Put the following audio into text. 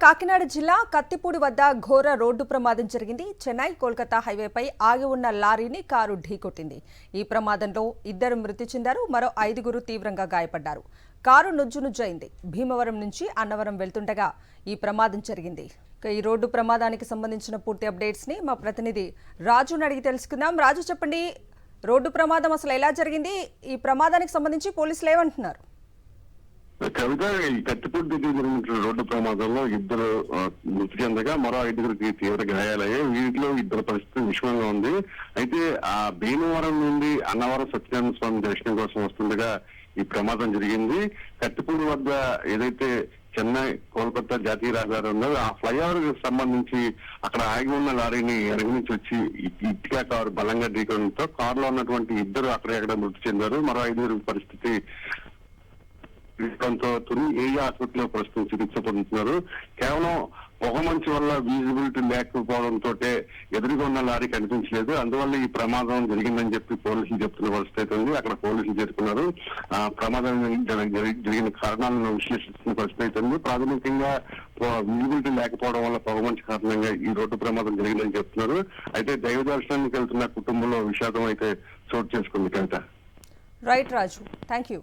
కాకినాడ జిల్లా కత్తిపూడి వద్ద ఘోర రోడ్డు ప్రమాదం జరిగింది. చెన్నై కోల్కతా హైవేపై ఆగి ఉన్న లారీని కారు ఢీకొట్టింది. ఈ ప్రమాదంలో 2 మృతి చెందారు, మరో 5 తీవ్రంగా గాయపడ్డారు. కారు నుజ్జునుజ్జైంది. భీమవరం నుంచి అన్నవరం వెళ్తుండగా ఈ ప్రమాదం జరిగింది. ఈ రోడ్డు ప్రమాదానికి సంబంధించిన పూర్తి అప్డేట్స్ ని మా ప్రతినిధి రాజుని అడిగి తెలుసుకుందాం. రాజు, చెప్పండి, రోడ్డు ప్రమాదం అసలు ఎలా జరిగింది? ఈ ప్రమాదానికి సంబంధించి పోలీసులు ఏమంటున్నారు? కవిత, ఈ కత్తిపూడి దగ్గర జరిగిన రోడ్డు ప్రమాదంలో 2 మృతి చెందగా మరో 5 తీవ్ర గాయాలయ్యాయి. వీటిలో 2 పరిస్థితి విషమంగా ఉంది. అయితే ఆ భీమవరం నుండి అన్నవరం సత్యనారాయణ స్వామి దర్శనం కోసం వస్తుండగా ఈ ప్రమాదం జరిగింది. కత్తిపూడి వద్ద ఏదైతే చెన్నై కోల్కతా జాతీయ రహదారి ఉందో ఆ ఫ్లైఓవర్ కి సంబంధించి అక్కడ ఆగి ఉన్న లారీని వెనక నుంచి వచ్చి ఇటుక కారు బలంగా ఢీకొనడంతో కారులో ఉన్నటువంటి 2 అక్కడెక్కడ మృతి చెందారు. మరో 5 పరిస్థితి తుని ఏరియా హాస్పిటల్ లో ప్రస్తుతం చికిత్స పొందుతున్నారు. కేవలం పొగమంచు వల్ల విజిబిలిటీ లేకపోవడంతో ఎదురుగా ఉన్న లారీ కనిపించలేదు. అందువల్ల ఈ ప్రమాదం జరిగిందని చెప్పి పోలీసులు చెప్తున్న పరిస్థితి అయితే ఉంది. అక్కడ పోలీసులు చేరుకున్నారు. ప్రమాదం జరిగిన కారణాలను విశ్లేషిస్తున్న పరిస్థితి అయితే ఉంది. ప్రాథమికంగా విజిబిలిటీ లేకపోవడం వల్ల పొగమంచు కారణంగా ఈ రోడ్డు ప్రమాదం జరిగిందని చెప్తున్నారు. అయితే దైవ దర్శనానికి వెళ్తున్న కుటుంబంలో విషాదం అయితే చోటు చేసుకుంది. Kavitha. Right Raju, thank you.